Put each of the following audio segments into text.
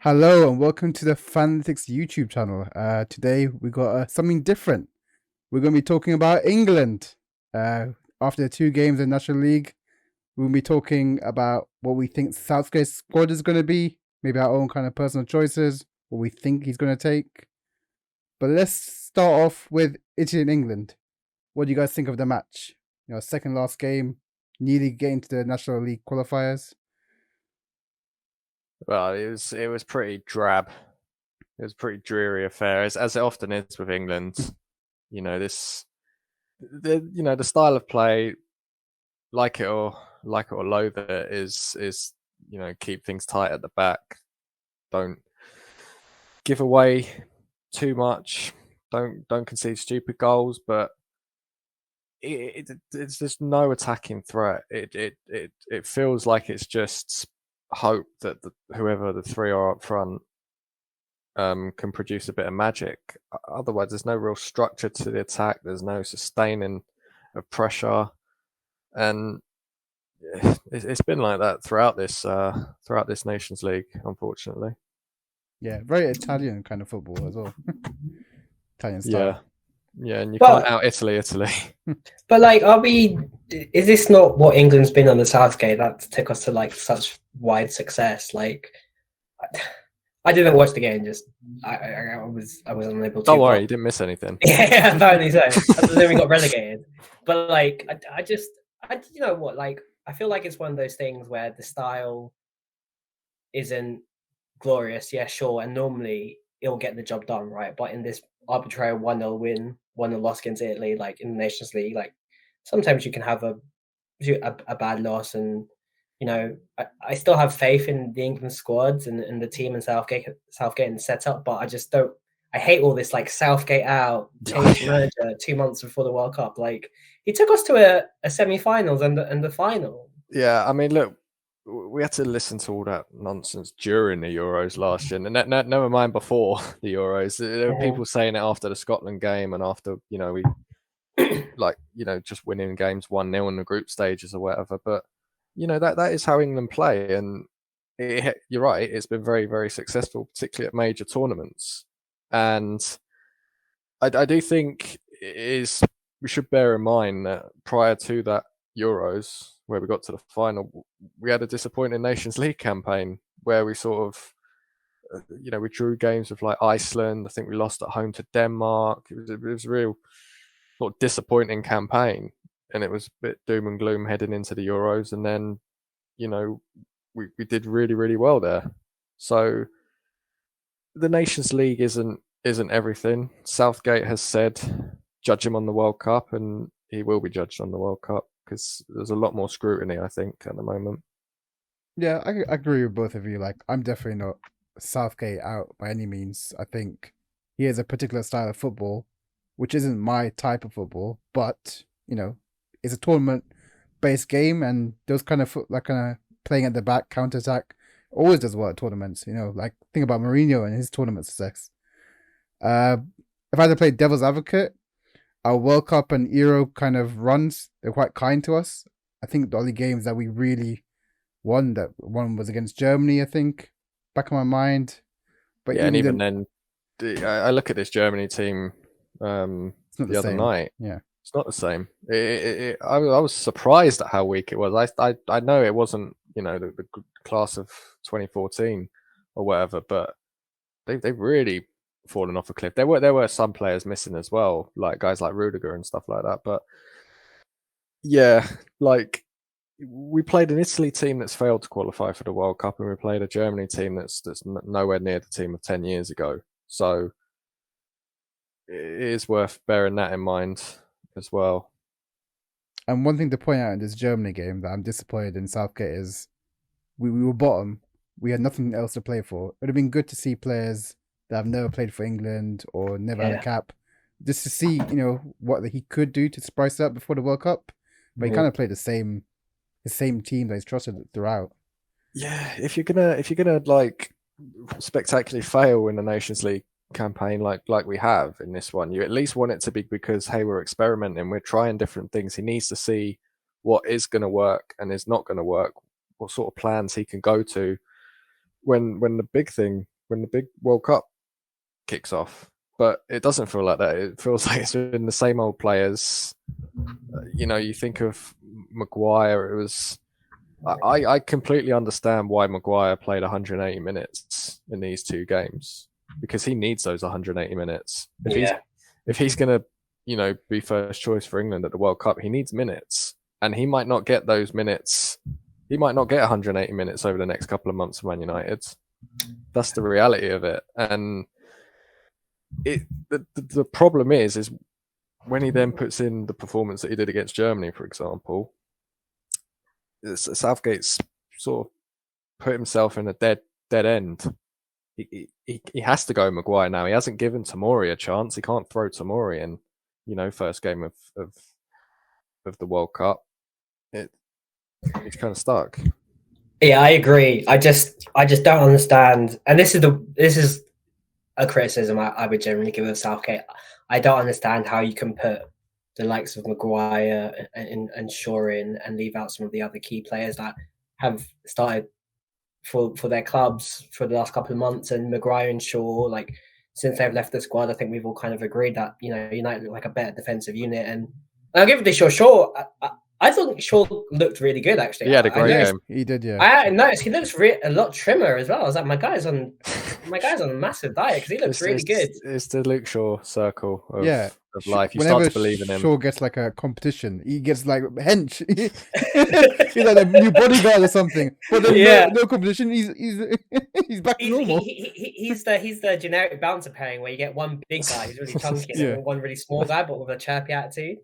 Hello and welcome to the Fanalytics YouTube channel. Today we got something different. We're going to be talking about England. After the two games in National League, we'll be talking about what we think Southgate's squad is going to be, maybe our own kind of personal choices, what we think he's going to take. But let's start off with Italy and England. What do you guys think of the match? Second last game, nearly getting to the National League qualifiers. Well, it was pretty drab. It was a pretty dreary affair, as it often is with England. The style of play, like it or loathe it, is keep things tight at the back. Don't give away too much. Don't concede stupid goals, but it's just no attacking threat. It feels like it's just hope that whoever the three are up front can produce a bit of magic. Otherwise, there's no real structure to the attack. There's no sustaining of pressure, and it's been like that throughout this Nations League, unfortunately. Yeah, very Italian kind of football as well. Italian Yeah, style. yeah, and you can't But out Italy. but like, are we? Is this not what England's been on the Southgate that took us to like such wide success? Like, I didn't watch the game. Just I was unable to. Don't worry, But you didn't miss anything. yeah, apparently so. Then we got relegated. But like, you know what? Like, I feel like it's one of those things where the style isn't glorious. Yeah, sure, and normally it'll get the job done, right? But in this arbitrary 1-0 win, 1-0 loss against Italy, like in the Nations League, like sometimes you can have a bad loss, and I still have faith in the England squads and the team and Southgate and setup, but I just don't. I hate all this like Southgate out, change manager 2 months before the World Cup. Like he took us to a semi-finals and the final. Yeah, I mean, look, we had to listen to all that nonsense during the Euros last year, and never mind before the Euros. There were people saying it after the Scotland game and after we just winning games 1-0 in the group stages or whatever. But that is how England play, and you're right. It's been very, very successful, particularly at major tournaments. And I do think we should bear in mind that prior to that Euros, where we got to the final, we had a disappointing Nations League campaign where we sort of, we drew games with like Iceland. I think we lost at home to Denmark. It was a real sort of disappointing campaign, and it was a bit doom and gloom heading into the Euros. And then, we did really, really well there. So the Nations League isn't everything. Southgate has said, judge him on the World Cup, and he will be judged on the World Cup because there's a lot more scrutiny, I think, at the moment. Yeah, I agree with both of you. Like, I'm definitely not Southgate out by any means. I think he has a particular style of football, which isn't my type of football, but it's a tournament-based game, and those kind of playing at the back, counter attack, always does well at tournaments. Like think about Mourinho and his tournament success. If I had to play devil's advocate, our World Cup and Euro kind of runs, they're quite kind to us. I think the only games that we really won, that one was against Germany, I think, back in my mind. But yeah, and even then, I look at this Germany team the other night. Yeah, it's not the same. I was surprised at how weak it was. I know it wasn't the class of 2014 or whatever, but they've really fallen off a cliff. There were some players missing as well, like guys like Rudiger and stuff like that. But yeah, like we played an Italy team that's failed to qualify for the World Cup, and we played a Germany team that's nowhere near the team of 10 years ago. So it is worth bearing that in mind as well. And one thing to point out in this Germany game that I'm disappointed in Southgate is we were bottom. We had nothing else to play for. It would have been good to see players that have never played for England or never had a cap, just to see what he could do to spice it up before the World Cup. But he kind of played the same team that he's trusted throughout. Yeah, if you're gonna like spectacularly fail in the Nations League campaign like we have in this one, you at least want it to be because, hey, we're experimenting, we're trying different things. He needs to see what is going to work and is not going to work, what sort of plans he can go to when the big thing when the big World Cup kicks off. But it doesn't feel like that. It feels like it's been the same old players. You think of Maguire. It was. I completely understand why Maguire played 180 minutes in these two games, because he needs those 180 minutes. If he's going to, be first choice for England at the World Cup, he needs minutes, and he might not get those minutes. He might not get 180 minutes over the next couple of months for Man United. That's the reality of it, and the problem is when he then puts in the performance that he did against Germany, for example. Southgate's sort of put himself in a dead end. He has to go Maguire now. He hasn't given Tomori a chance. He can't throw Tomori in, first game of the World Cup. He's kind of stuck. Yeah, I agree. I just don't understand. And this is a criticism I would generally give of Southgate. I don't understand how you can put the likes of Maguire and Shaw in and leave out some of the other key players that have started for their clubs for the last couple of months. And Maguire and Shaw, like, since they've left the squad, I think we've all kind of agreed that, United look like a better defensive unit. And I'll give it to Shaw. I thought Shaw looked really good, actually. He had a great game. He did, yeah. I noticed he looks a lot trimmer as well. I was like, my guy's on a massive diet because he looks really good. It's the Luke Shaw circle of life. You Whenever start to believe in him. Shaw gets like a competition, he gets like hench. He's like a new bodyguard or something. But then no competition. He's back to normal. He's the generic bouncer pairing where you get one big guy who's really chunky and one really small guy but with a chirpy attitude.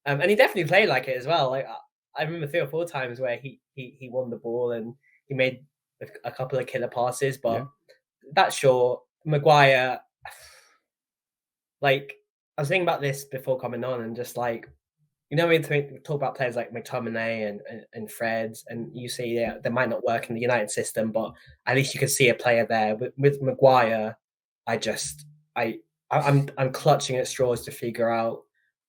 And he definitely played like it as well. Like I remember 3 or 4 times where he won the ball and he made a couple of killer passes. But that's Shaw. Maguire, like, I was thinking about this before coming on, and just like, we talk about players like McTominay and Fred, and you see they might not work in the United system, but at least you can see a player there. With Maguire, I'm clutching at straws to figure out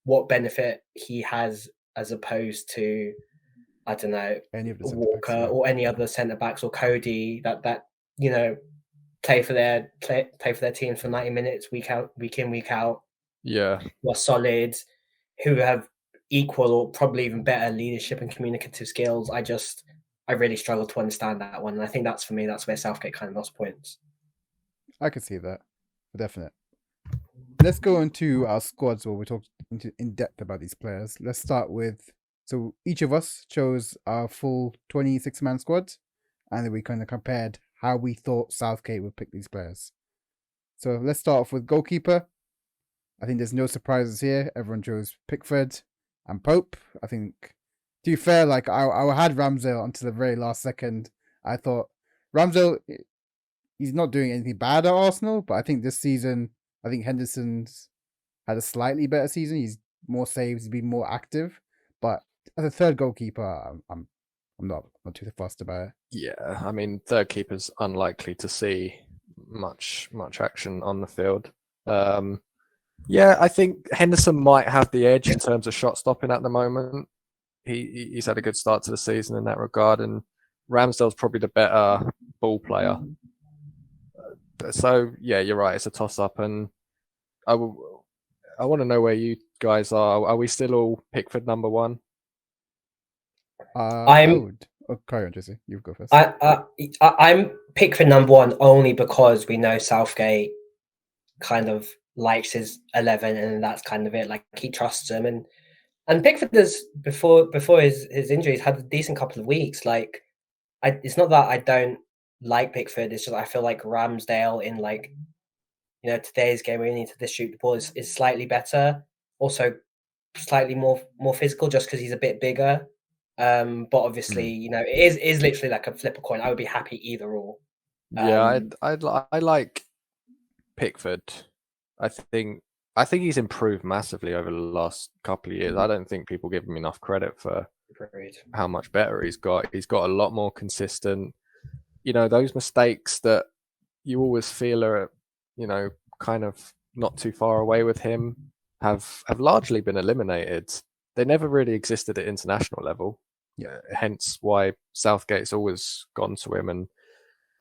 what benefit he has as opposed to, I don't know, any of the Walker or any other centre backs or Cody that play for their teams for 90 minutes week in, week out. Yeah, who are solid, who have equal or probably even better leadership and communicative skills. I really struggle to understand that one, and I think that's where Southgate kind of lost points. I can see that, for definite. Let's go into our squads where we talked in depth about these players. Let's start with, so each of us chose our full 26-man squad, and then we kind of compared how we thought Southgate would pick these players. So let's start off with goalkeeper. I think there's no surprises here. Everyone chose Pickford and Pope. I think, to be fair, like I had Ramsdale until the very last second. I thought Ramsdale, he's not doing anything bad at Arsenal, but I think this season, I think Henderson's had a slightly better season. He's more saves, he's been more active. But as a third goalkeeper, I'm not too fussed about it. Yeah, I mean, third keeper's unlikely to see much action on the field. Yeah, I think Henderson might have the edge in terms of shot stopping at the moment. He's had a good start to the season in that regard, and Ramsdale's probably the better ball player. So yeah, you're right. It's a toss-up, and I want to know where you guys are. Are we still all Pickford number 1? Carry on, Jesse. You go first. I'm Pickford number 1 only because we know Southgate kind of likes his 11, and that's kind of it. Like, he trusts him, and Pickford has before his injuries had a decent couple of weeks. Like, it's not that I don't like Pickford. It's just I feel like Ramsdale in, like, today's game where you need to distribute the ball is slightly better. Also, slightly more physical, just because he's a bit bigger. But obviously, it is literally like a flip a coin. I would be happy either or. Yeah, I like Pickford. I think he's improved massively over the last couple of years. I don't think people give him enough credit for how much better he's got. He's got a lot more consistent. Those mistakes that you always feel are, kind of not too far away with him have largely been eliminated. They never really existed at international level. Yeah, hence why Southgate's always gone to him. And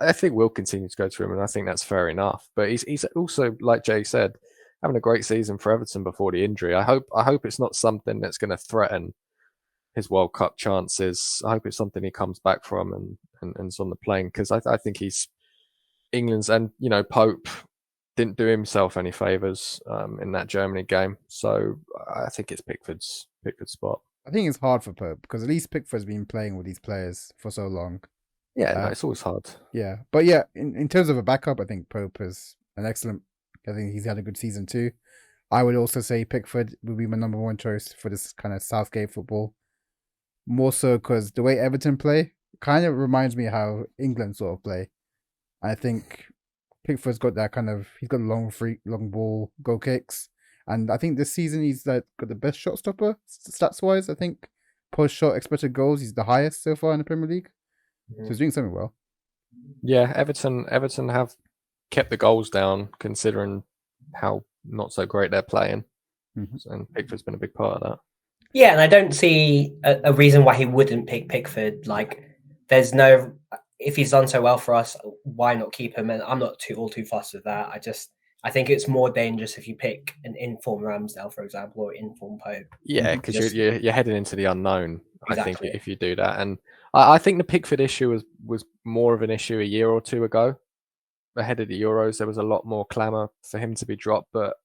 I think we'll continue to go to him, and I think that's fair enough. But he's also, like Jay said, having a great season for Everton before the injury. I hope it's not something that's going to threaten his World Cup chances. I hope it's something he comes back from and's on the plane, because I think he's England's, and Pope didn't do himself any favours in that Germany game. So I think it's Pickford's spot. I think it's hard for Pope because at least Pickford's been playing with these players for so long. Yeah, no, it's always hard. Yeah, but yeah, in terms of a backup, I think Pope is an excellent. I think he's had a good season too. I would also say Pickford would be my number one choice for this kind of Southgate football. More so because the way Everton play kind of reminds me how England sort of play. I think Pickford's got that kind of, he's got long ball goal kicks. And I think this season he's got the best shot stopper stats wise. I think post shot expected goals, he's the highest so far in the Premier League. So he's doing something well. Yeah, Everton have kept the goals down considering how not so great they're playing. Mm-hmm. And Pickford's been a big part of that. Yeah, and I don't see a reason why he wouldn't pick Pickford. Like, there's no, if he's done so well for us, why not keep him? And I'm not all too fussed with that. I think it's more dangerous if you pick an informed Ramsdale, for example, or informed Pope. Yeah, because you're heading into the unknown. Exactly. I think if you do that, and I think the Pickford issue was more of an issue a year or two ago. Ahead of the Euros, there was a lot more clamour for him to be dropped, but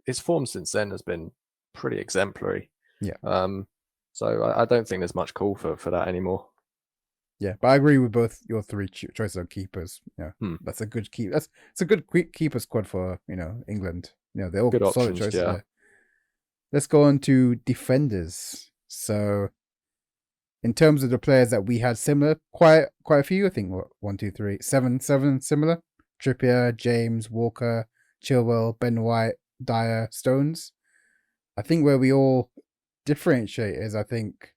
his form since then has been pretty exemplary. Yeah. So I don't think there's much call for that anymore. Yeah, but I agree with both your three choices of keepers. Yeah, that's a good keep. It's a good keeper squad for England. They're all good solid choices. Yeah. There. Let's go on to defenders. So, in terms of the players that we had similar, quite a few. I think 7 similar. Trippier, James, Walker, Chilwell, Ben White, Dyer, Stones. I think where we all differentiate is, I think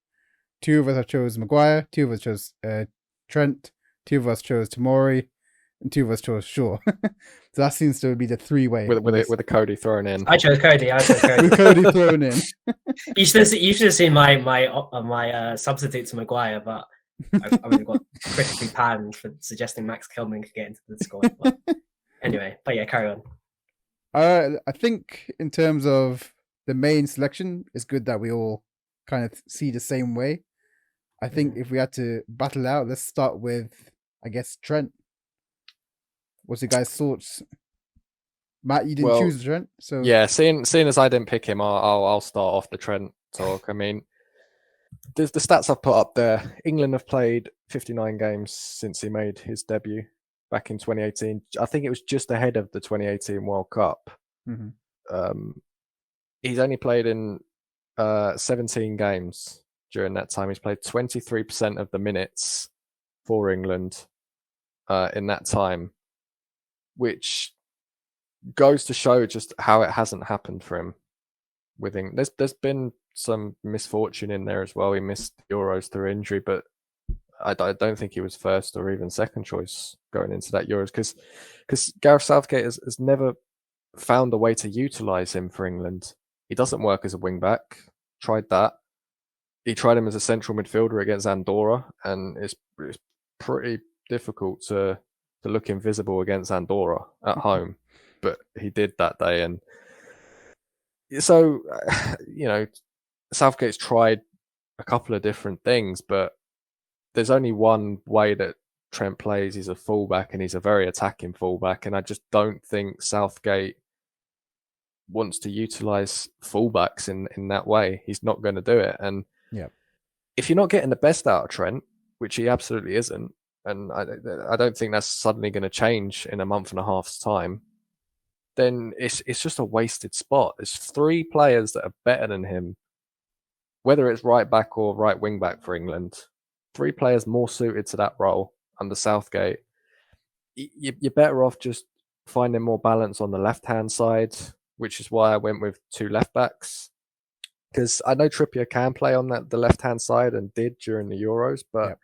2 of us have chose Maguire, 2 of us chose Trent, 2 of us chose Tomori, and 2 of us chose Shaw. So that seems to be the 3-way. With a Cody thrown in. I chose Cody. With Cody thrown in. You should have seen my substitute to Maguire, but I've already got critically panned for suggesting Max Kilman could get into the squad. But anyway, yeah, carry on. I think in terms of the main selection, it's good that we all kind of see the same way. I think if we had to battle out, let's start with, I guess, Trent. What's your guys' thoughts? Matt, you didn't choose Trent, so yeah. Seeing as I didn't pick him, I'll start off the Trent talk. I mean, the stats I've put up there. England have played 59 games since he made his debut back in 2018. I think it was just ahead of the 2018 World Cup. Mm-hmm. He's only played in 17 games during that time. He's played 23% of the minutes for England in that time, which goes to show just how it hasn't happened for him. There's been some misfortune in there as well. He missed Euros through injury, but I don't think he was first or even second choice going into that Euros, because Gareth Southgate has never found a way to utilise him for England. He doesn't work as a wing back. Tried that. He tried him as a central midfielder against Andorra, and it's pretty difficult to look invisible against Andorra at home. But he did that day, and so Southgate's tried a couple of different things, but there's only one way that Trent plays. He's a fullback, and he's a very attacking fullback, and I just don't think Southgate wants to utilize fullbacks in that way. He's not going to do it. And if you're not getting the best out of Trent, which he absolutely isn't, and I don't think that's suddenly going to change in a month and a half's time, then it's just a wasted spot. There's 3 players that are better than him, whether it's right back or right wing back for England. 3 players more suited to that role under Southgate. You're better off just finding more balance on the left-hand side, which is why I went with 2 left backs. Because I know Trippier can play on the left-hand side and did during the Euros, but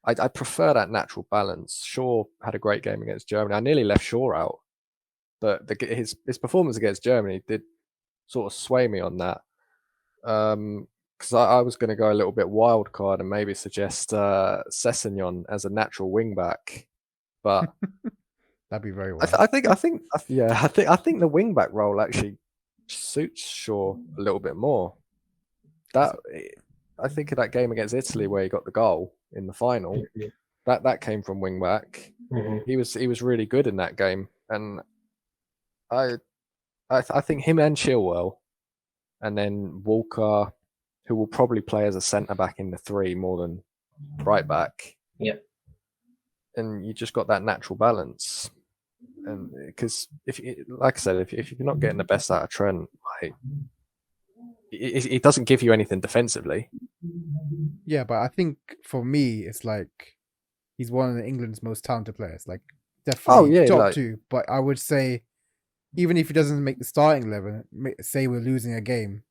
I prefer that natural balance. Shaw had a great game against Germany. I nearly left Shaw out, but his performance against Germany did sort of sway me on that. Because I was going to go a little bit wild card and maybe suggest Sessegnon as a natural wing back. But That'd be very I, well. th- I think, I think, yeah, I think the wing back role actually suits Shaw a little bit more. That I think of that game against Italy where he got the goal in the final. That came from wing back. He was really good in that game, and I think him and Chilwell, and then Walker, who will probably play as a centre back in the 3 more than right back. Yeah. And you just got that natural balance. And because like I said, if you're not getting the best out of Trent, like, it doesn't give you anything defensively. Yeah, but I think for me, it's like he's one of England's most talented players. Like definitely top 2. But I would say, even if he doesn't make the starting 11, say we're losing a game,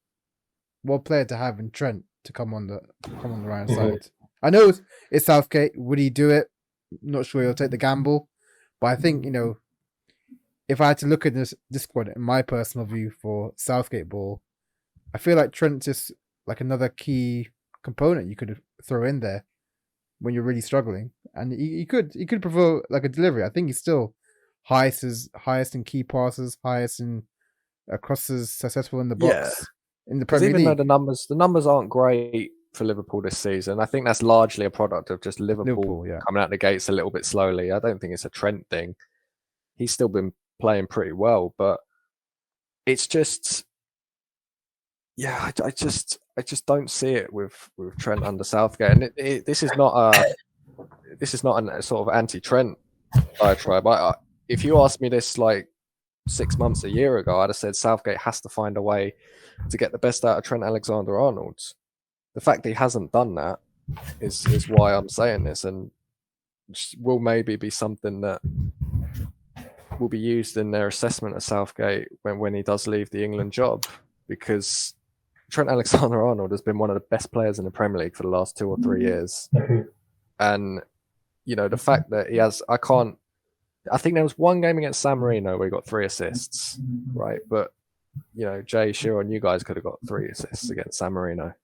what player to have in Trent to come on the right side? I know it's Southgate. Would he do it? Not sure he'll take the gamble, but I think if I had to look at this squad in my personal view for Southgate ball, I feel like Trent's just like another key component you could throw in there when you're really struggling, and he could provide like a delivery. I think he's still highest in key passes, highest in crosses successful in the box in the Premier League. Even though the numbers aren't great for Liverpool this season, I think that's largely a product of just Liverpool coming out the gates a little bit slowly. I don't think it's a Trent thing. He's still been playing pretty well, but it's just, I just don't see it with Trent under Southgate. And this is not a sort of anti-Trent diatribe. If you asked me this like 6 months, a year ago, I'd have said Southgate has to find a way to get the best out of Trent Alexander-Arnold. The fact that he hasn't done that is why I'm saying this, and will maybe be something that will be used in their assessment of Southgate when he does leave the England job, because Trent Alexander-Arnold has been one of the best players in the Premier League for the last 2 or 3 years. And the fact that he has, I think there was one game against San Marino where he got 3 assists, right? But Jay, Sheeran, you guys could have got 3 assists against San Marino.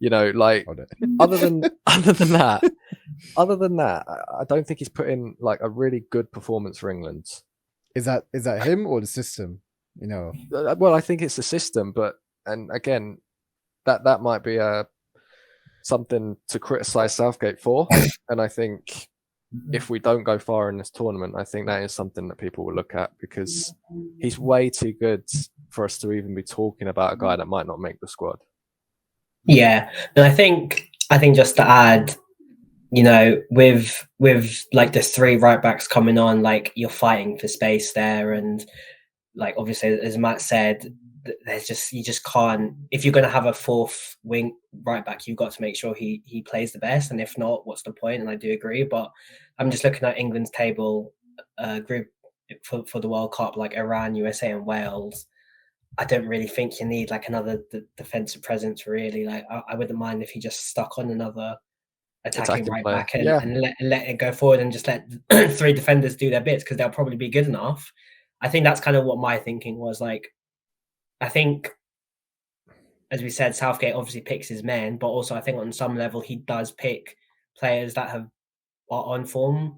Other than that, I don't think he's put in like a really good performance for England. Is that him or the system? Well, I think it's the system, and again, that might be something to criticize Southgate for. And I think if we don't go far in this tournament, I think that is something that people will look at, because he's way too good for us to even be talking about a guy that might not make the squad. Yeah, and I think just to add, with like the 3 right backs coming on, like you're fighting for space there, and like obviously as Matt said, you just can't, if you're going to have a 4th wing right back, you've got to make sure he plays the best, and if not, what's the point? And I do agree, but I'm just looking at England's table group for the World Cup, like Iran, USA, and Wales. I don't really think you need like another defensive presence, really. Like I wouldn't mind if he just stuck on another attacking right back and let it go forward, and just let 3 defenders do their bits, because they'll probably be good enough. I think that's kind of what my thinking was. Like, I think, as we said, Southgate obviously picks his men, but also I think on some level he does pick players that are on form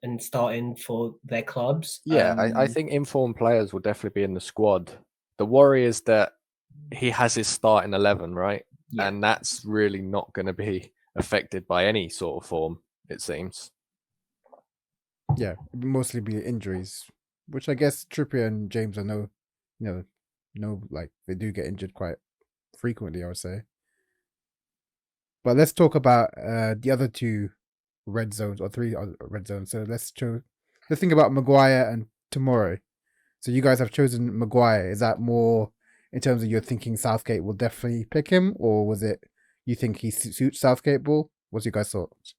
and starting for their clubs. Yeah, I think informed players will definitely be in the squad. The worry is that he has his starting 11, right? Yeah. And that's really not going to be affected by any sort of form, it seems. Yeah, mostly be injuries, which I guess Trippier and James are like they do get injured quite frequently, I would say. But let's talk about the other 2 red zones, or 3 red zones. So let's think about Maguire and Tomori. So you guys have chosen Maguire. Is that more in terms of your thinking Southgate will definitely pick him, or was it you think he suits Southgate ball? What's your guys' thoughts?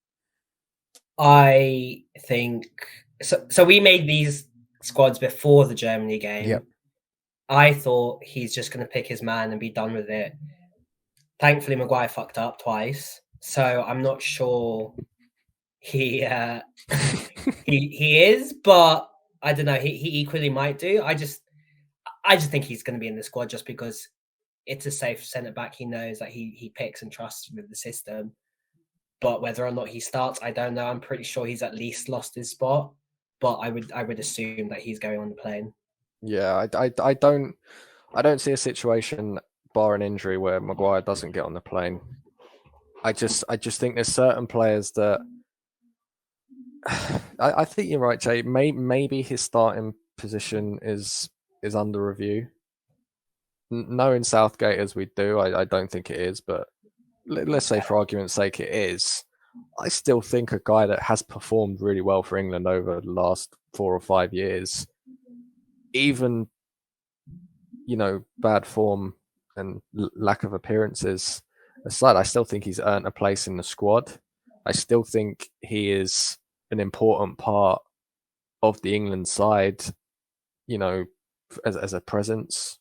I think so. We made these squads before the Germany game. Yep. I thought he's just going to pick his man and be done with it. Thankfully, Maguire fucked up twice, so I'm not sure he is, but I don't know. He equally might do. I just think he's going to be in the squad just because it's a safe centre back. He knows that he picks and trusts with the system. But whether or not he starts, I don't know. I'm pretty sure he's at least lost his spot. but I would assume that he's going on the plane. Yeah, I don't see a situation, bar an injury, where Maguire doesn't get on the plane. I just think there's certain players that I think you're right, Jay. Maybe his starting position is under review. Knowing Southgate as we do, I don't think it is, but let's say for argument's sake it is. I still think a guy that has performed really well for England over the last 4 or 5 years, even bad form and lack of appearances aside, I still think he's earned a place in the squad. I still think he is an important part of the England side, as a presence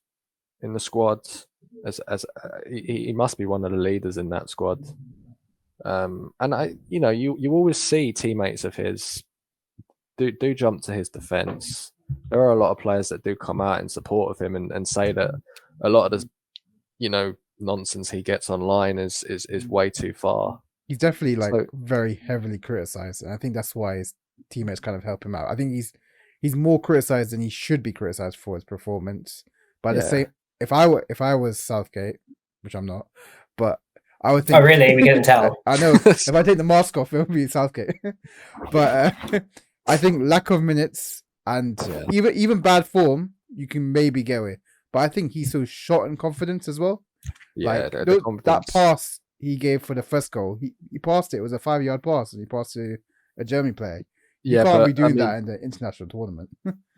in the squad. He must be one of the leaders in that squad. And you always see teammates of his do jump to his defense. There are a lot of players that do come out in support of him and say that a lot of the nonsense he gets online is way too far. He's definitely very heavily criticized, and I think that's why his teammates kind of help him out. I think he's more criticized than he should be criticized for his performance. But the same, if I was Southgate, which I'm not, but I would think. Oh, really? We couldn't tell. I know. If I take the mask off, it would be Southgate. But I think lack of minutes and even bad form, you can maybe get with. But I think he's so shot in confidence as well. Yeah, that pass he gave for the first goal, he passed it. It was a 5-yard pass, and he passed to a German player. You can't be doing that in the international tournament.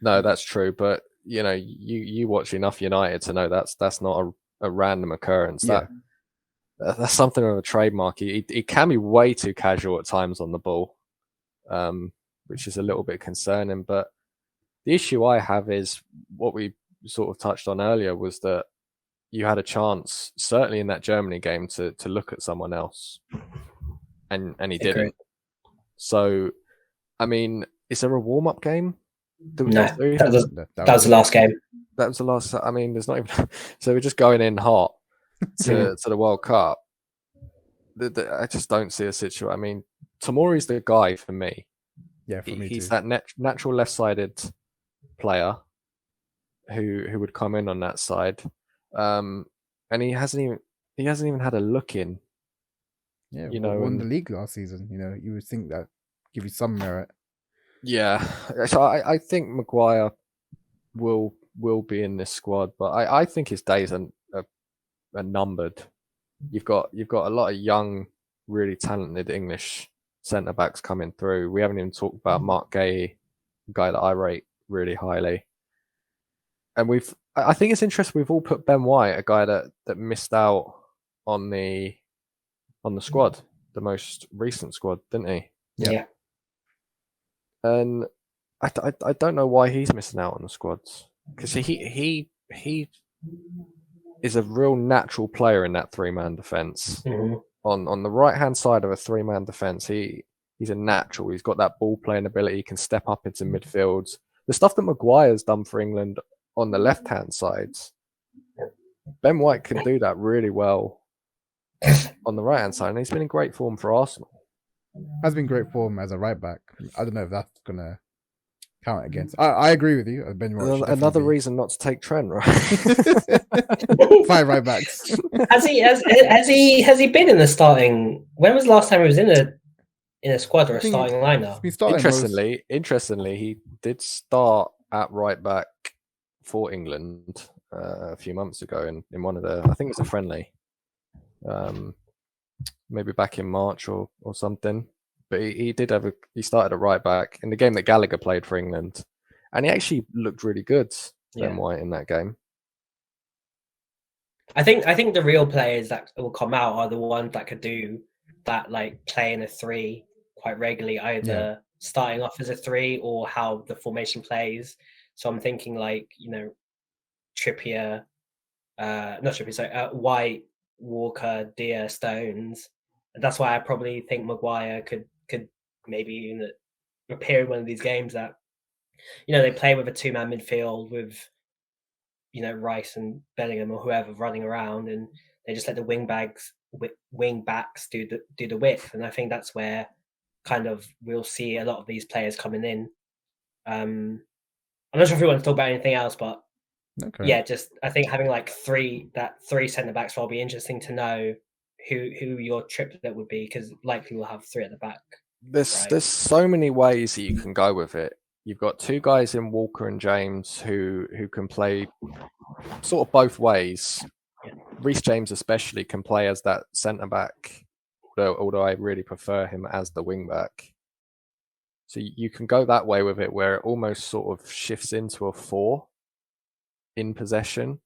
No, that's true. But you watch enough United to know that's not a random occurrence. Yeah. That's something of a trademark. He can be way too casual at times on the ball, which is a little bit concerning. But the issue I have is what we sort of touched on earlier, was that you had a chance, certainly in that Germany game, to look at someone else, and he didn't. So, I mean, is there a warm-up game? No, that was the last game. That was the last. I mean, there's not even. So we're just going in hot to the World Cup. I just don't see a situation. I mean, Tomori's the guy for me. Yeah, for me he's too. that natural left-sided player who would come in on that side, and he hasn't even had a look in. Yeah, won the league last season. You would think that give you some merit. Yeah, so I think Maguire will be in this squad, but I think his days are numbered. You've got a lot of young, really talented English centre backs coming through. We haven't even talked about Mark Gay, a guy that I rate really highly. And I think it's interesting. We've all put Ben White, a guy that missed out on the squad, the most recent squad, didn't he? Yeah. And I don't know why he's missing out on the squads, because he is a real natural player in that 3-man defense. Mm-hmm. On the right hand side of a 3-man defense, he's a natural. He's got that ball playing ability. He can step up into midfields. The stuff that Maguire's done for England on the left hand sides, Ben White can do that really well on the right hand side, and he's been in great form for Arsenal. Has been great form as a right back. I don't know if that's gonna count against. I agree with you. Ben White another reason not to take Trent, right? 5 right backs. Has he been in the starting? When was the last time he was in a squad or a starting lineup? Interestingly, he did start at right back for England a few months ago in one of the, I think it was a friendly, maybe back in March or something. But he started at right back in the game that Gallagher played for England, and he actually looked really good, Ben White, in that game. I think the real players that will come out are the ones that could do that, like playing a 3 quite regularly, either starting off as a 3 or how the formation plays. So I'm thinking Trippier, White, Walker, Dia, Stones. And that's why I probably think Maguire could maybe appear in one of these games that they play with a 2-man midfield with Rice and Bellingham or whoever running around, and they just let the wing backs do the width. And I think that's where kind of we'll see a lot of these players coming in. I'm not sure if we want to talk about anything else, but Okay. yeah, just I think having like three centre backs will be interesting to know who your triplet would be, because likely we'll have three at the back. There's Right. so many ways that you can go with it. You've got two guys in Walker and James who can play sort of both ways. Yeah. Reece James especially can play as that centre back, although I really prefer him as the wing back. So you can go that way with it, where it almost sort of shifts into a 4 in possession.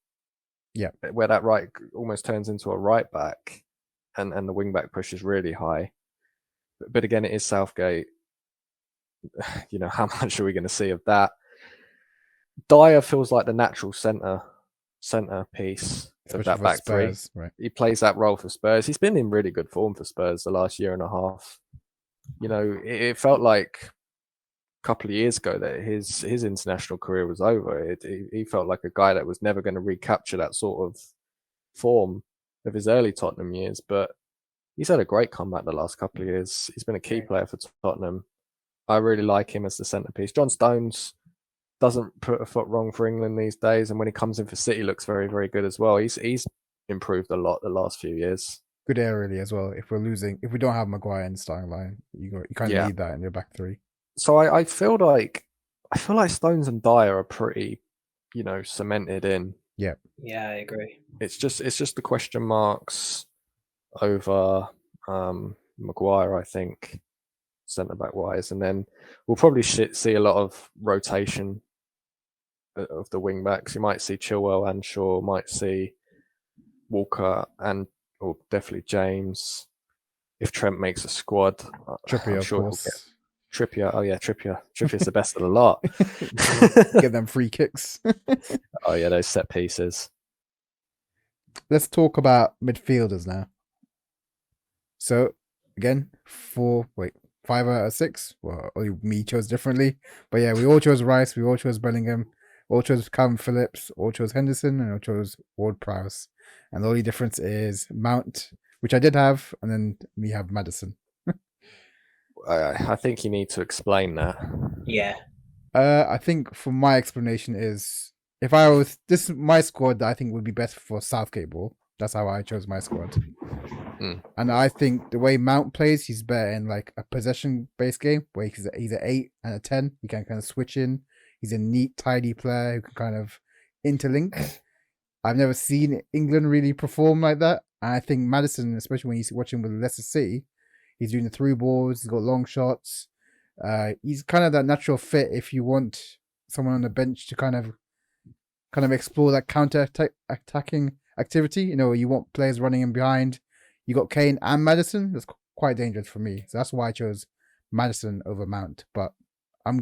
Yeah. Where that right almost turns into a right back, and the wing back pushes really high. But again, it is Southgate. You know, how much are we going to see of that? Dyer feels like the natural centre piece of that back Spurs, three. right? He plays that role for Spurs. He's been in really good form for Spurs the last year and a half. You know, it felt like a couple of years ago that his international career was over. He felt like a guy that was never going to recapture that sort of form of his early Tottenham years. But he's had a great comeback the last couple of years. He's been a key player for Tottenham. I really like him as the centrepiece. John Stones doesn't put a foot wrong for England these days, and when he comes in for City, looks very, very good as well. He's improved a lot the last few years. Good air really as well. If we don't have Maguire in the starting line, you kind of need that in your back three. So I feel like Stones and Dyer are pretty, you know, cemented in. Yeah. Yeah, I agree. It's just the question marks over Maguire, I think, centre back wise, and then we'll probably see a lot of rotation of the wing backs. You might see Chilwell and Shaw, might see Walker or definitely James. If Trent makes a squad, Trippier, I'm of sure course. he'll get Trippier. Oh yeah, Trippier. Trippier's the best of the lot. Get them free kicks. Oh yeah, those set pieces. Let's talk about midfielders now. So again, 5 out of 6. Well, only me chose differently, but yeah, we all chose Rice, we all chose Bellingham, all chose Calvin Phillips, all chose Henderson, and all chose Ward-Prowse. And the only difference is Mount, which I did have, and then we have Maddison. I think you need to explain that. Yeah. I think for my explanation is, if I was this is my squad that I think would be best for Southgate ball. That's how I chose my squad. And I think the way Mount plays, he's better in like a possession-based game where he's an 8 and a 10. He can kind of switch in. He's a neat, tidy player who can kind of interlink. I've never seen England really perform like that. And I think Maddison, especially when he's watching with Leicester City, he's doing the through balls. He's got long shots. He's kind of that natural fit if you want someone on the bench to kind of explore that attacking activity. You know, you want players running in behind. You got Kane and Maddison. That's quite dangerous for me. So that's why I chose Maddison over Mount. But I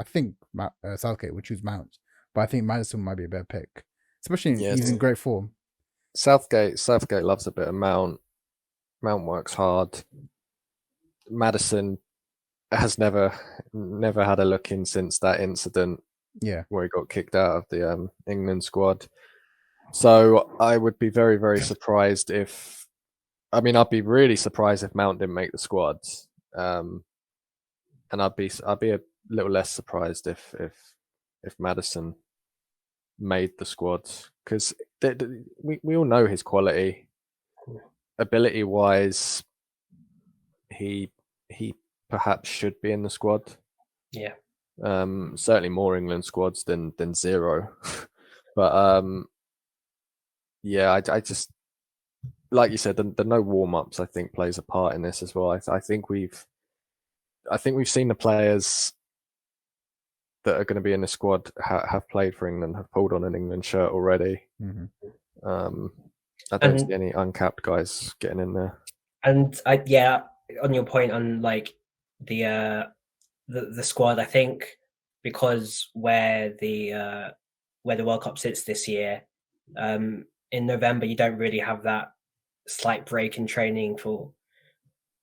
think Southgate would choose Mount, but I think Maddison might be a better pick, especially he's in great form. Southgate loves a bit of Mount. Mount works hard. Maddison has never had a look in since that incident. Yeah, where he got kicked out of the England squad. So I would be very, very surprised I'd be really surprised if Mount didn't make the squad. And I'd be a little less surprised if Maddison made the squad, because we all know his quality, ability wise. He perhaps should be in the squad. Yeah. Certainly more England squads than zero. But yeah, I just, like you said, the no warm ups I think plays a part in this as well. I think we've seen the players that are going to be in the squad have played for England, have pulled on an England shirt already. Mm-hmm. I don't see any uncapped guys getting in there. And on your point on like the squad, I think because where the World Cup sits this year, in November you don't really have that slight break in training for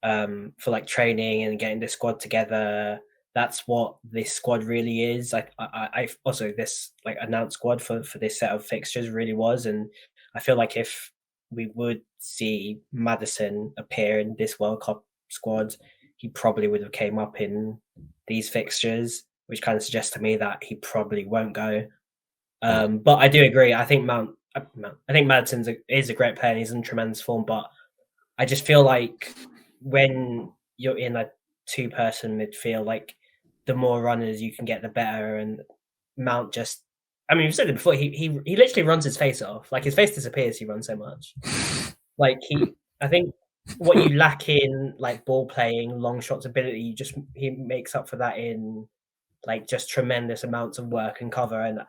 like training and getting the squad together. That's what this squad really is. I also this like announced squad for this set of fixtures really was, and I feel like if we would see Maddison appear in this World Cup squad, he probably would have came up in these fixtures. which kind of suggests to me that he probably won't go. But I do agree. I think Maddison is a great player and he's in tremendous form. But I just feel like when you're in a two-person midfield, like the more runners you can get, the better. And Mount just, I mean, we've said it before. He literally runs his face off. Like his face disappears. He runs so much. Like I think what you lack in like ball playing, long shots ability, he makes up for that in like just tremendous amounts of work and cover. And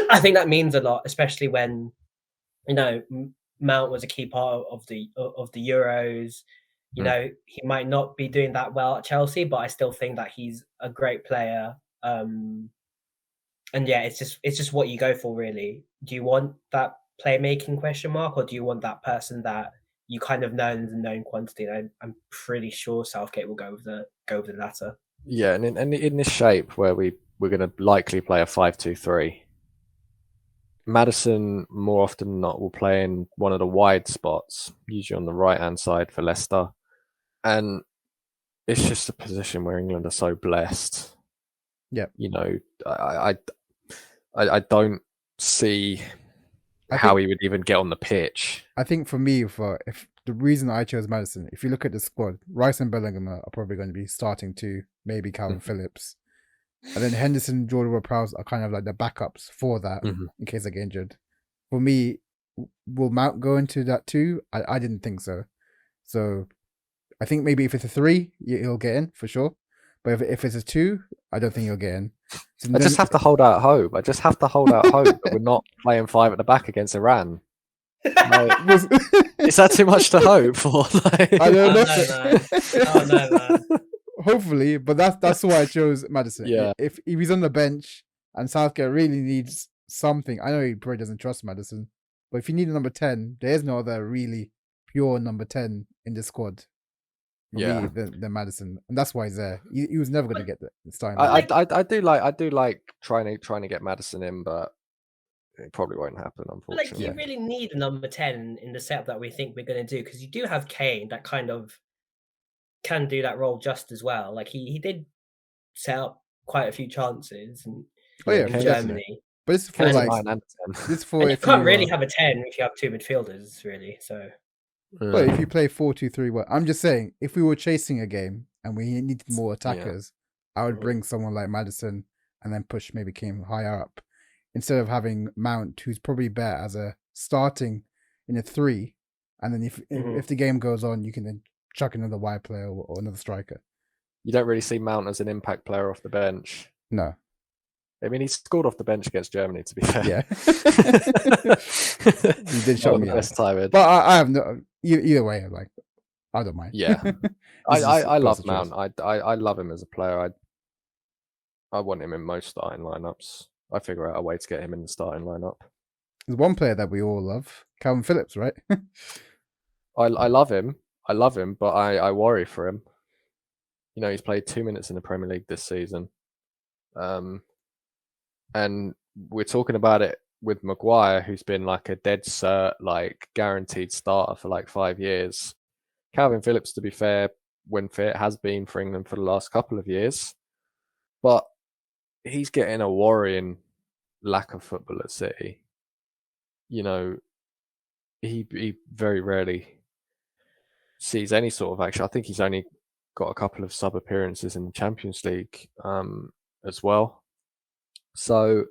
I think that means a lot, especially when Mount was a key part of the Euros. He might not be doing that well at Chelsea, but I still think that he's a great player. And yeah, it's just what you go for, really. Do you want that playmaking question mark, or do you want that person that you kind of know in the known quantity? And I'm pretty sure Southgate will go with the latter. Yeah, and in this shape where we're going to likely play a 5-2-3, Maddison more often than not will play in one of the wide spots, usually on the right-hand side for Leicester. And it's just a position where England are so blessed. Yeah. I don't see how he would even get on the pitch. I think for me, if the reason I chose Maddison, if you look at the squad, Rice and Bellingham are probably going to be starting to, maybe Calvin Phillips. And then Henderson and Jordan Ward-Prowse are kind of like the backups for that in case they get injured. For me, will Mount go into that too? I didn't think so. So I think maybe if it's a 3, he'll get in for sure. But if it's a 2, I don't think he'll get in. So I just have to hold out hope. That we're not playing 5 at the back against Iran. Is that too much to hope for? I don't know. Oh, no, man. Hopefully, but that's why I chose Maddison. Yeah. If he's on the bench and Southgate really needs something, I know he probably doesn't trust Maddison, but if you need a number 10, there is no other really pure number 10 in the squad. Than Maddison, and that's why he's there. He was never going to get the starting. I do like trying to get Maddison in, but it probably won't happen, unfortunately. Like you really need a number 10 in the setup that we think we're going to do, because you do have Kane that kind of can do that role just as well. Like he did set up quite a few chances in Germany. But it's for you can't really have a 10 if you have 2 midfielders, really. So. But if you play 4-2-3-1, I'm just saying, if we were chasing a game and we needed more attackers, I would bring someone like Maddison and then push maybe Kane higher up, instead of having Mount, who's probably better as a starting in a 3, and then if the game goes on, you can then chuck another wide player or another striker. You don't really see Mount as an impact player off the bench. No. I mean, he scored off the bench against Germany, to be fair. Yeah. He did show me best time. But I have no... Either way, like, I don't mind. Yeah. I love Mount. I love him as a player. I want him in most starting lineups. I figure out a way to get him in the starting lineup. There's one player that we all love, Calvin Phillips, right? I love him. But I worry for him. He's played 2 minutes in the Premier League this season. And we're talking about it with Maguire, who's been like a dead cert, like guaranteed starter for like 5 years. Calvin Phillips, to be fair, when fit, has been for England for the last couple of years. But he's getting a worrying lack of football at City. He very rarely sees any sort of action. I think he's only got a couple of sub appearances in the Champions League as well. So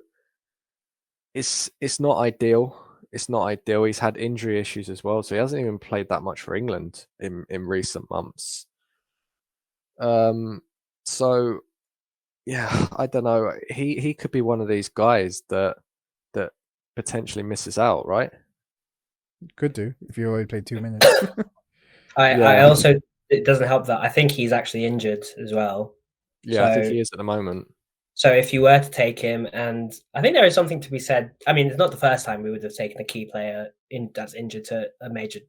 it's not ideal. It's not ideal. He's had injury issues as well, so he hasn't even played that much for England in recent months. So yeah, I don't know. He could be one of these guys that potentially misses out, right? Could do if you only played 2 minutes. I also, it doesn't help that I think he's actually injured as well. Yeah, so, I think he is at the moment. So if you were to take him, and I think there is something to be said. I mean, it's not the first time we would have taken a key player that's injured to a major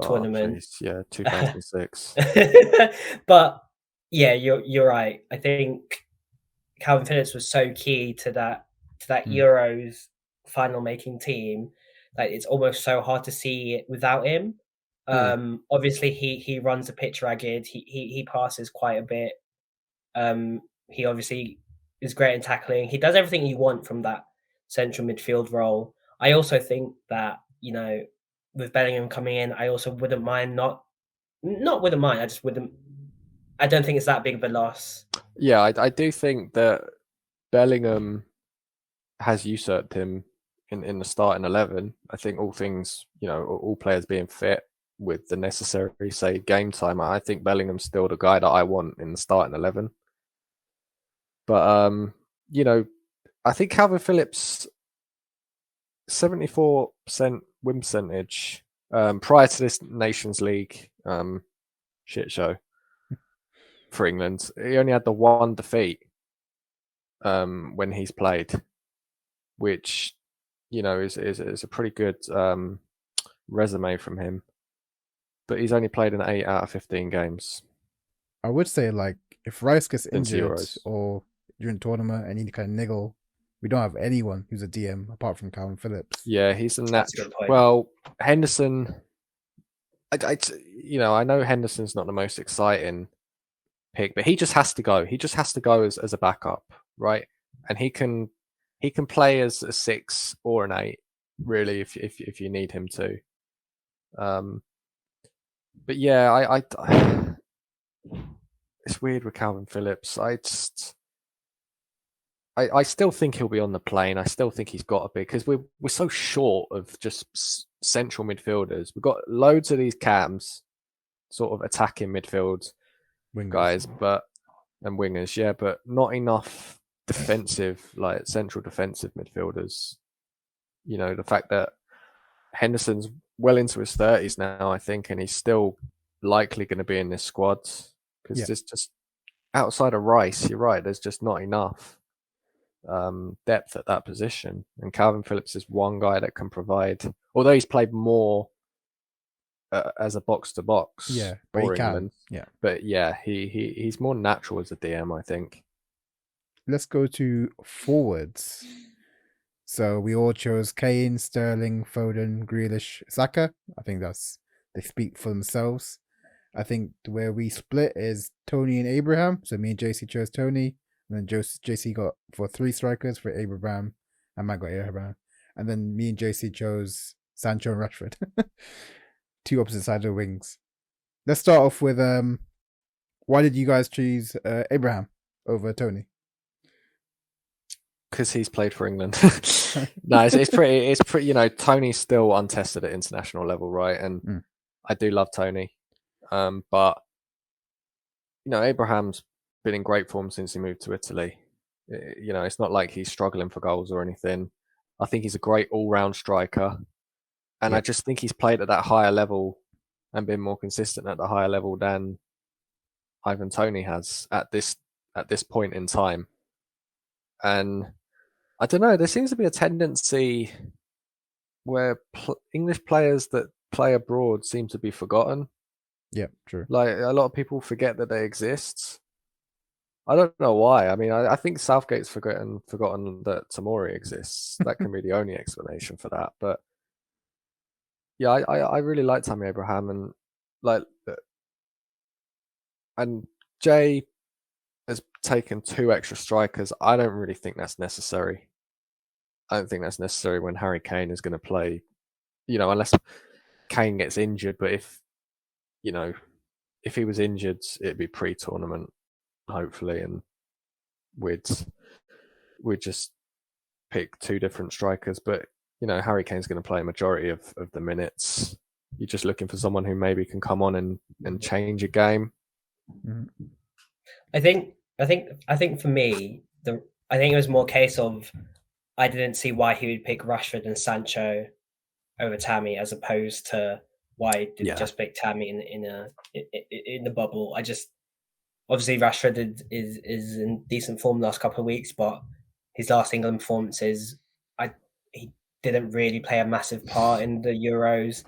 tournament. Geez. Yeah, 2006. But yeah, you're right. I think Calvin Phillips was so key to that Euros final making team that it's almost so hard to see it without him. Obviously, he runs the pitch ragged. He passes quite a bit. he obviously is great in tackling. He does everything you want from that central midfield role. I also think that, you know, with Bellingham coming in, I also wouldn't mind not wouldn't mind. I just wouldn't. I don't think it's that big of a loss. Yeah, I do think that Bellingham has usurped him in the starting 11. I think all things, you know, all players being fit with the necessary, say, game time, I think Bellingham's still the guy that I want in the starting 11. But, you know, I think Calvin Phillips, 74% win percentage prior to this Nations League shit show for England. He only had the one defeat when he's played, which, you know, is a pretty good resume from him. But he's only played in 8 out of 15 games. I would say, like, if Rice gets Since injured Euros. or during tournament and he kind of niggle, we don't have anyone who's a DM apart from Calvin Phillips. Yeah, he's a That's a natural. good point. Well, Henderson, you know, I know Henderson's not the most exciting pick, but he just has to go. He just has to go as a backup, right? And he can play as a 6 or an 8, really, if you need him to. But yeah, I it's weird with Calvin Phillips. I still think he'll be on the plane. I still think he's got to be, because we're so short of just central midfielders. We've got loads of these cams, sort of attacking midfield Wingers. guys, and wingers, yeah, but not enough defensive, like central defensive midfielders. You know, the fact that Henderson's well into his 30s now, I think, and he's still likely going to be in this squad, because there's just, outside of Rice, you're right, there's just not enough depth at that position. And Calvin Phillips is one guy that can provide, although he's played more as a box to box. Yeah, but he England. can. Yeah, but yeah, he's more natural as a DM, I think. let's go to forwards. So we all chose Kane, Sterling, Foden, Grealish, Saka. I think they speak for themselves. I think where we split is Tony and Abraham. So me and JC chose Tony, and then JC got for 3 strikers for Abraham, and Matt got Abraham, and then me and JC chose Sancho and Rashford. 2 opposite sides of the wings. Let's start off with why did you guys choose Abraham over Tony? Because he's played for England. No, it's pretty. You know, Tony's still untested at international level, right? And I do love Tony, but you know, Abraham's been in great form since he moved to Italy. You know, it's not like he's struggling for goals or anything. I think he's a great all-round striker, and I just think he's played at that higher level and been more consistent at the higher level than Ivan Toney has at this point in time. And I don't know, there seems to be a tendency where English players that play abroad seem to be forgotten. Yeah, true. Like, a lot of people forget that they exist. I don't know why. I mean, I think Southgate's forgotten that Tomori exists. That can be the only explanation for that. But yeah, I really like Tammy Abraham, and like, and Jay has taken 2 extra strikers. I don't really think that's necessary. I don't think that's necessary when Harry Kane is going to play, you know, unless Kane gets injured. But if he was injured, it'd be pre-tournament, hopefully, and we'd just pick 2 different strikers. But you know, Harry Kane's going to play a majority of the minutes. You're just looking for someone who maybe can come on and change a game. Mm-hmm. I think for me, I think it was more a case of I didn't see why he would pick Rashford and Sancho over Tammy, as opposed to why did he just pick Tammy in the bubble. I just, obviously Rashford is in decent form the last couple of weeks, but his last England performances, he didn't really play a massive part in the Euros.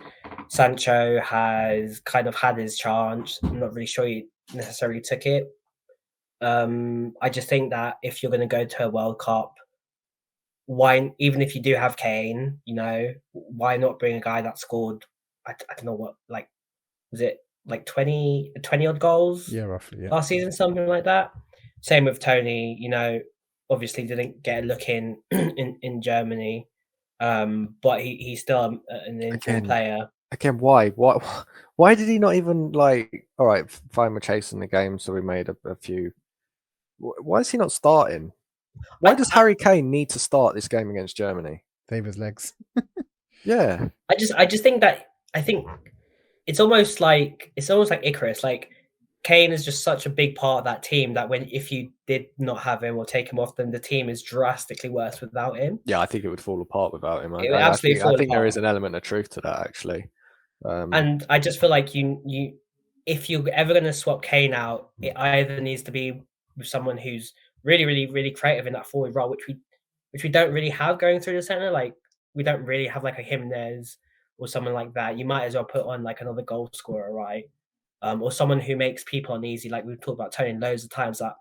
Sancho has kind of had his chance. I'm not really sure he necessarily took it. I just think that if you're going to go to a World Cup, why, even if you do have Kane, you know, why not bring a guy that scored, I don't know what, like, was it like 20 odd goals? Yeah, roughly. Yeah. Last season, something like that. Same with Tony. Obviously didn't get a look in Germany, but he's still an interim player. Again, why? Why did he not even like? All right, fine, we're chasing the game, so we made a few. Why is he not starting? Why does Harry Kane need to start this game against Germany? Save his legs. Yeah, I just think that it's almost like Icarus. Like Kane is just such a big part of that team that if you did not have him or take him off, then the team is drastically worse without him. yeah, I think it would fall apart without him. It would absolutely fall I think there apart. is an element of truth to that, actually. And I just feel like you if you're ever going to swap Kane out, it either needs to be with someone who's really, really, really creative in that forward role, which we don't really have going through the center. Like we don't really have like a Jimenez or someone like that. You might as well put on like another goal scorer, right? Or someone who makes people uneasy. Like we've talked about Tony loads of times, that